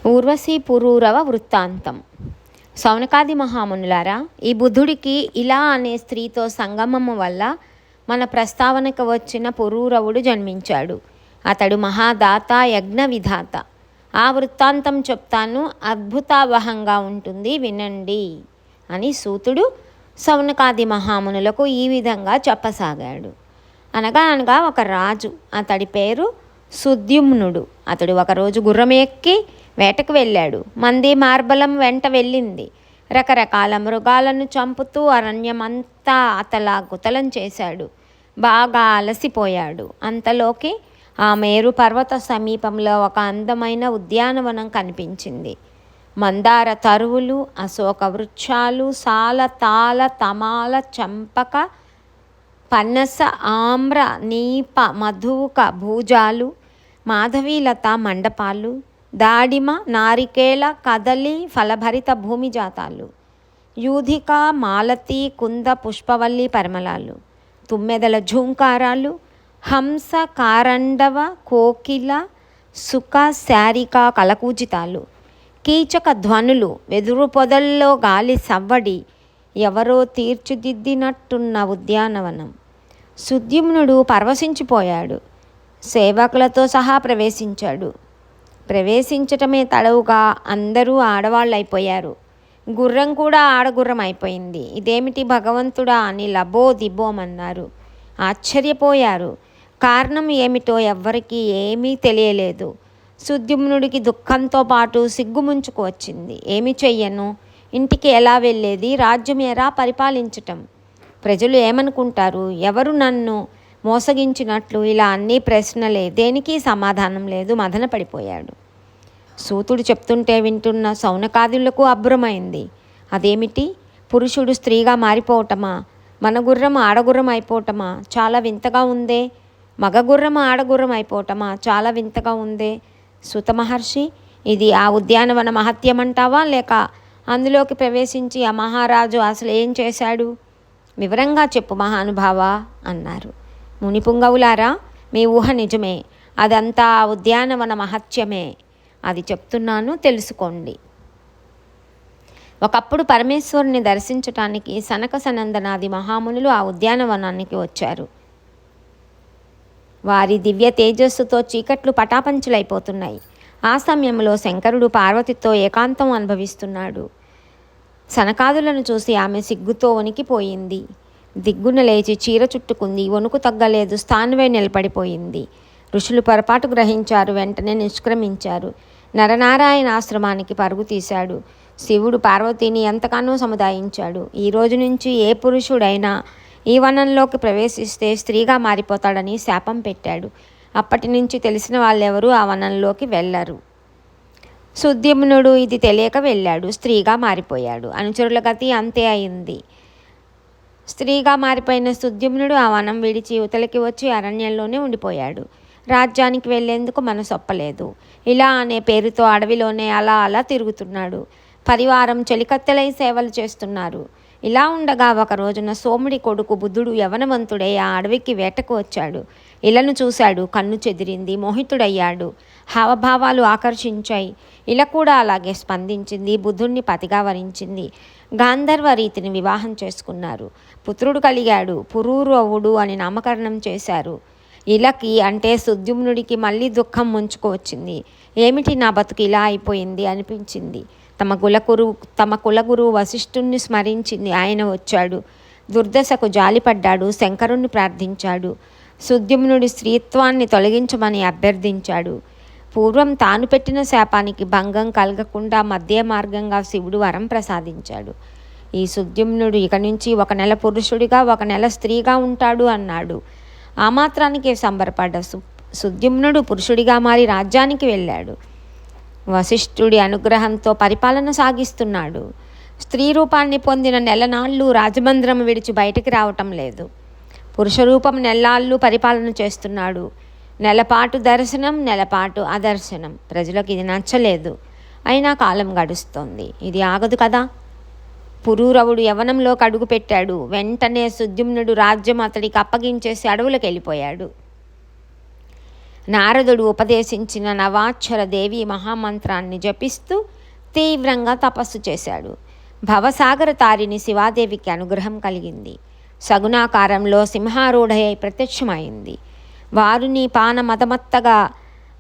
ఊర్వశీ పురూరవ వృత్తాంతం. శౌనకాది మహామునులారా, ఈ బుద్ధుడికి ఇలా అనే స్త్రీతో సంగమము వల్ల మన ప్రస్తావనకు వచ్చిన పురూరవుడు జన్మించాడు. అతడు మహాదాత, యజ్ఞ విధాత. ఆ వృత్తాంతం చెప్తాను, అద్భుతావహంగా ఉంటుంది, వినండి అని సూతుడు శౌనకాది మహామునులకు ఈ విధంగా చెప్పసాగాడు. అనగా ఒక రాజు, అతడి పేరు సుద్యుమ్నుడు. అతడు ఒకరోజు గుర్రం ఎక్కి వేటకు వెళ్ళాడు. మంది మార్బలం వెంట వెళ్ళింది. రకరకాల మృగాలను చంపుతూ అరణ్యమంతా అతలాకుతలం చేశాడు. బాగా అలసిపోయాడు. అంతలోకి ఆ మేరు పర్వత సమీపంలో ఒక అందమైన ఉద్యానవనం కనిపించింది. మందార తరువులు, అశోక వృక్షాలు, సాల, తాళ, తమాల, చంపక, పనస, ఆమ్ర, నీప, మధుక, భూజాలు, మాధవీలత మండపాలు, దాడిమ, నారికేళ, కదలి, ఫలభరిత భూమి జాతాలు, యూధిక, మాలతి, కుంద, పుష్పవల్లి పరిమళాలు, తుమ్మెదల ఝూంకారాలు, హంస, కారండవ, కోకిల, సుఖ, శారిక, కలకూజితాలు, కీచక ధ్వనులు, వెదురు పొదల్లో గాలి సవ్వడి, ఎవరో తీర్చిదిద్దినట్టున్న ఉద్యానవనం. సుద్యుమ్నుడు పరవశించిపోయాడు. సేవకులతో సహా ప్రవేశించాడు. ప్రవేశించటమే తడవుగా అందరూ ఆడవాళ్ళైపోయారు. గుర్రం కూడా ఆడగుర్రం అయిపోయింది. ఇదేమిటి భగవంతుడా అని లబో దిబోమన్నారు. ఆశ్చర్యపోయారు. కారణం ఏమిటో ఎవ్వరికీ ఏమీ తెలియలేదు. సుద్యుమ్నుడికి దుఃఖంతో పాటు సిగ్గు ముంచుకు వచ్చింది. ఏమి చెయ్యను? ఇంటికి ఎలా వెళ్ళేది? రాజ్యం ఎలా పరిపాలించటం? ప్రజలు ఏమనుకుంటారు? ఎవరు నన్ను మోసగించినట్లు? ఇలా అన్ని ప్రశ్నలే. దేనికి సమాధానం లేదు. మదన పడిపోయాడు. సూతుడు చెప్తుంటే వింటున్న శౌనకాదులకు అబ్బురమైంది. అదేమిటి? పురుషుడు స్త్రీగా మారిపోవటమా? మన గుర్రం ఆడగుర్రం అయిపోవటమా? చాలా వింతగా ఉందే. మగ గుర్రం ఆడగుర్రం అయిపోవటమా? చాలా వింతగా ఉందే. సుత మహర్షి, ఇది ఆ ఉద్యానవన మహత్యమంటావా, లేక అందులోకి ప్రవేశించి ఆ మహారాజు అసలు ఏం చేశాడు? వివరంగా చెప్పు మహానుభావా అన్నారు. మునిపుంగవులారా, మీ ఊహ నిజమే. అదంతా ఉద్యానవన మహత్యమే. అది చెప్తున్నాను, తెలుసుకోండి. ఒకప్పుడు పరమేశ్వరుని దర్శించటానికి సనక సనందనాది మహామునులు ఆ ఉద్యానవనానికి వచ్చారు. వారి దివ్య తేజస్సుతో చీకట్లు పటాపంచులైపోతున్నాయి. ఆ సమయంలో శంకరుడు పార్వతితో ఏకాంతం అనుభవిస్తున్నాడు. సనకాదులను చూసి ఆమె సిగ్గుతో వణికిపోయింది. దిగ్గున లేచి చీర చుట్టుకుంది. వణుకు తగ్గలేదు. స్థానువై నిలబడిపోయింది. ఋషులు పొరపాటు గ్రహించారు. వెంటనే నిష్క్రమించారు. నరనారాయణ ఆశ్రమానికి పరుగు తీశాడు. శివుడు పార్వతిని ఎంతగానో సముదాయించాడు. ఈ రోజు నుంచి ఏ పురుషుడైనా ఈ వనంలోకి ప్రవేశిస్తే స్త్రీగా మారిపోతాడని శాపం పెట్టాడు. అప్పటి నుంచి తెలిసిన వాళ్ళెవరూ ఆ వనంలోకి వెళ్ళరు. సుద్యుమ్నుడు ఇది తెలియక వెళ్ళాడు. స్త్రీగా మారిపోయాడు. అనుచరుల గతి అంతే అయింది. స్త్రీగా మారిపోయిన సుద్యుమ్నుడు ఆ వనం విడిచి యువతలకి వచ్చి అరణ్యంలోనే ఉండిపోయాడు. రాజ్యానికి వెళ్లేందుకు మనసొప్పలేదు. ఇలా అనే పేరుతో అడవిలోనే అలా తిరుగుతున్నాడు. పరివారం చెలికత్తెలై సేవలు చేస్తున్నారు. ఇలా ఉండగా ఒక రోజున సోముడి కొడుకు బుద్ధుడు యవనవంతుడై ఆ అడవికి వేటకు వచ్చాడు. ఇలను చూశాడు. కన్ను చెదిరింది. మోహితుడయ్యాడు. హావభావాలు ఆకర్షించాయి. ఇలా కూడా అలాగే స్పందించింది. బుద్ధుణ్ణి పతిగా వరించింది. గాంధర్వ రీతిని వివాహం చేసుకున్నారు. పుత్రుడు కలిగాడు. పురూరవుడు అని నామకరణం చేశారు. ఇలకి అంటే సుద్యుమ్నుడికి మళ్ళీ దుఃఖం ముంచుకు వచ్చింది. ఏమిటి నా బతుకు ఇలా అయిపోయింది అనిపించింది. తమ కులగురు వశిష్ఠుణ్ణి స్మరించింది. ఆయన వచ్చాడు. దుర్దశకు జాలిపడ్డాడు. శంకరుణ్ణి ప్రార్థించాడు. సుద్యుమ్నుడి స్త్రీత్వాన్ని తొలగించమని అభ్యర్థించాడు. పూర్వం తాను పెట్టిన శాపానికి భంగం కలగకుండా మధ్య మార్గంగా శివుడు వరం ప్రసాదించాడు. ఈ సుద్యుమ్నుడు ఇక నుంచి 1 నెల పురుషుడిగా 1 నెల స్త్రీగా ఉంటాడు అన్నాడు. ఆ మాత్రానికే సంబరపడ్డ సుద్యుమ్నుడు పురుషుడిగా మారి రాజ్యానికి వెళ్ళాడు. వశిష్ఠుడి అనుగ్రహంతో పరిపాలన సాగిస్తున్నాడు. స్త్రీ రూపాన్ని పొందిన నెలనాళ్ళు రాజమందిరం విడిచి బయటికి రావటం లేదు. పురుషరూపం నెల్లాళ్ళు పరిపాలన చేస్తున్నాడు. నెలపాటు దర్శనం, నెలపాటు అదర్శనం. ప్రజలకు ఇది నచ్చలేదు. అయినా కాలం గడుస్తోంది. ఇది ఆగదు కదా. పురూరవుడు యవనంలోకి అడుగు పెట్టాడు. వెంటనే సుద్యుమ్నుడు రాజ్యం అతడికి అప్పగించేసి అడవులకు వెళ్ళిపోయాడు. నారదుడు ఉపదేశించిన నవాక్షర దేవి మహామంత్రాన్ని జపిస్తూ తీవ్రంగా తపస్సు చేశాడు. భవసాగర తారిణి శివాదేవికి అనుగ్రహం కలిగింది. సగుణాకారంలో సింహారూఢయై ప్రత్యక్షమైంది. వారుని పాన మదమత్తగా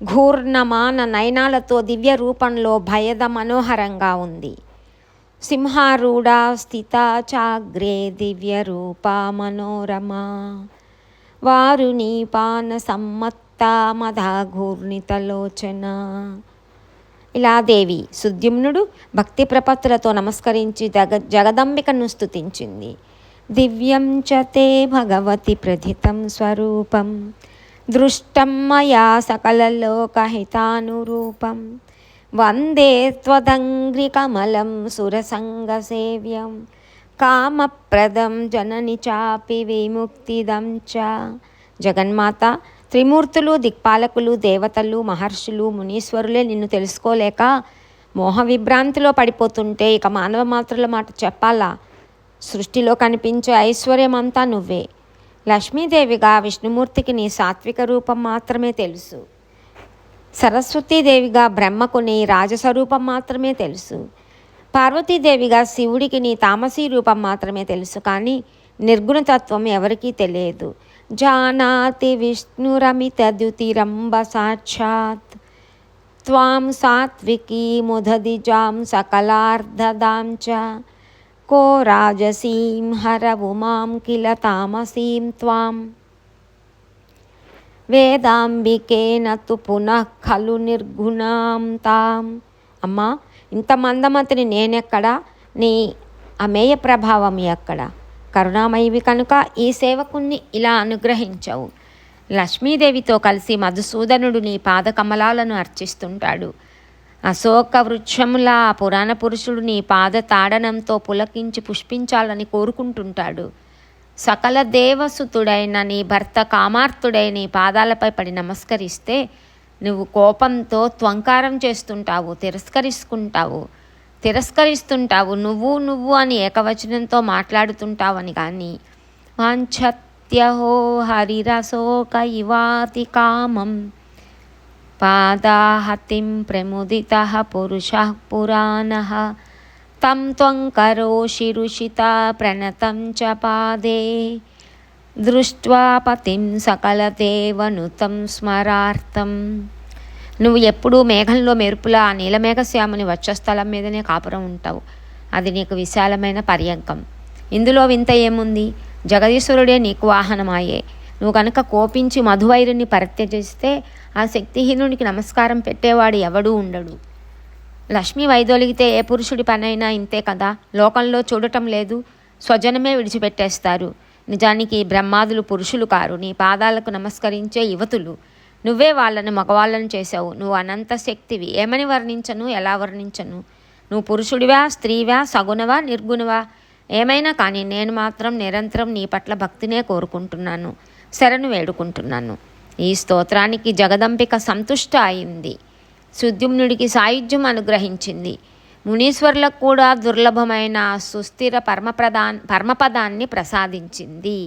ఘూర్ణమాన నయనాలతో దివ్య రూపంలో భయద మనోహరంగా ఉంది. సింహారూఢ స్థిత చాగ్రే దివ్య రూపా మనోరమా వారుని పాన సమ్మత్త మదాఘూర్ణితలోచన. ఇలా దేవి సుద్యుమ్నుడు భక్తి ప్రపత్తులతో నమస్కరించి జగదంబికను స్తుతించింది. దివ్యం చ తే భగవతి ప్రథితం స్వరూపం దృష్టం మయా సకలలోకహితానురూపం వందే త్వదంఘ్రికమలం సురసంగసేవ్యం కామప్రదం జనని చాపి విముక్తిదం చ. జగన్మాత, త్రిమూర్తులు, దిక్పాలకులు, దేవతలు, మహర్షులు, మునీశ్వరులే నిన్ను తెలుసుకోలేక మోహ విభ్రాంతిలో పడిపోతుంటే ఇక మానవ మాత్రుల మాట చెప్పాలా? సృష్టిలో కనిపించే ఐశ్వర్యమంతా నువ్వే. లక్ష్మీదేవిగా విష్ణుమూర్తికి నీ సాత్విక రూపం మాత్రమే తెలుసు. సరస్వతీదేవిగా బ్రహ్మకు నీ రాజస్వరూపం మాత్రమే తెలుసు. పార్వతీదేవిగా శివుడికి నీ తామసీ రూపం మాత్రమే తెలుసు. కానీ నిర్గుణతత్వం ఎవరికీ తెలియదు. జానాతి విష్ణురమిత ద్యుతిరంబ సాక్షాత్ త్వాం సాత్వికీ ముదదిజాం సకలార్ధదాం చ కో రాజసీం హర ఉమాం కిల తామసీం త్వాం వేదాంబికేన తు పునః ఖలు నిర్గుణాం తాం. అమ్మా, ఇంత మందమతిని నేనెక్కడా, నీ అమేయ ప్రభావం ఎక్కడ? కరుణామయివి కనుక ఈ సేవకుణ్ణి ఇలా అనుగ్రహించవు. లక్ష్మీదేవితో కలిసి మధుసూదనుడు నీ పాదకమలాలను అర్చిస్తుంటాడు. అశోక వృక్షములా పురాణ పురుషుడు నీ పాద తాడనంతో పులకించి పుష్పించాలని కోరుకుంటుంటాడు. సకల దేవసుతుడైన నీ భర్త కామార్తుడై నీ పాదాలపై పడి నమస్కరిస్తే నువ్వు కోపంతో త్వంకారం చేస్తుంటావు, తిరస్కరిస్తుంటావు. నువ్వు అని ఏకవచనంతో మాట్లాడుతుంటావని. కానీ వాంఛత్యహో హరిరశోక ఇవాతి కామం పాదాహతిం ప్రముదిత పురుష పురాణః తం త్వం కరోషి రుషితా ప్రణతం చ పాదే దృష్ట్వా పతిం సకలదేవనుతం స్మరార్థం. నువ్వు ఎప్పుడూ మేఘంలో మెరుపులా ఆ నీలమేఘశ్యాముని వక్షస్థలం మీదనే కాపురం ఉంటావు. అది నీకు విశాలమైన పర్యంకం. ఇందులో వింత ఏముంది? జగదీశ్వరుడే నీకు వాహనమాయే. నువ్వు కనుక కోపించి మధువైరుని పరిత్యజిస్తే ఆ శక్తిహీనునికి నమస్కారం పెట్టేవాడు ఎవడూ ఉండడు. లక్ష్మి వైదొలిగితే ఏ పురుషుడి పనైనా ఇంతే కదా. లోకంలో చూడటం లేదు, స్వజనమే విడిచిపెట్టేస్తారు. నిజానికి బ్రహ్మాదులు పురుషులు కారు, నీ పాదాలకు నమస్కరించే యువతులు. నువ్వే వాళ్ళని మగవాళ్ళని చేశావు. నువ్వు అనంత శక్తివి. ఏమని వర్ణించను, ఎలా వర్ణించను? నువ్వు పురుషుడివా, స్త్రీవా, సగుణవా, నిర్గుణవా, ఏమైనా కానీ నేను మాత్రం నిరంతరం నీ పట్ల భక్తినే కోరుకుంటున్నాను, శరణు వేడుకుంటున్నాను. ఈ స్తోత్రానికి జగదంబిక సంతుష్ట అయింది. సుద్యుమ్నుడికి సాయుధ్యం అనుగ్రహించింది. మునీశ్వరులకు కూడా దుర్లభమైన సుస్థిర పరమపదాన్ని ప్రసాదించింది.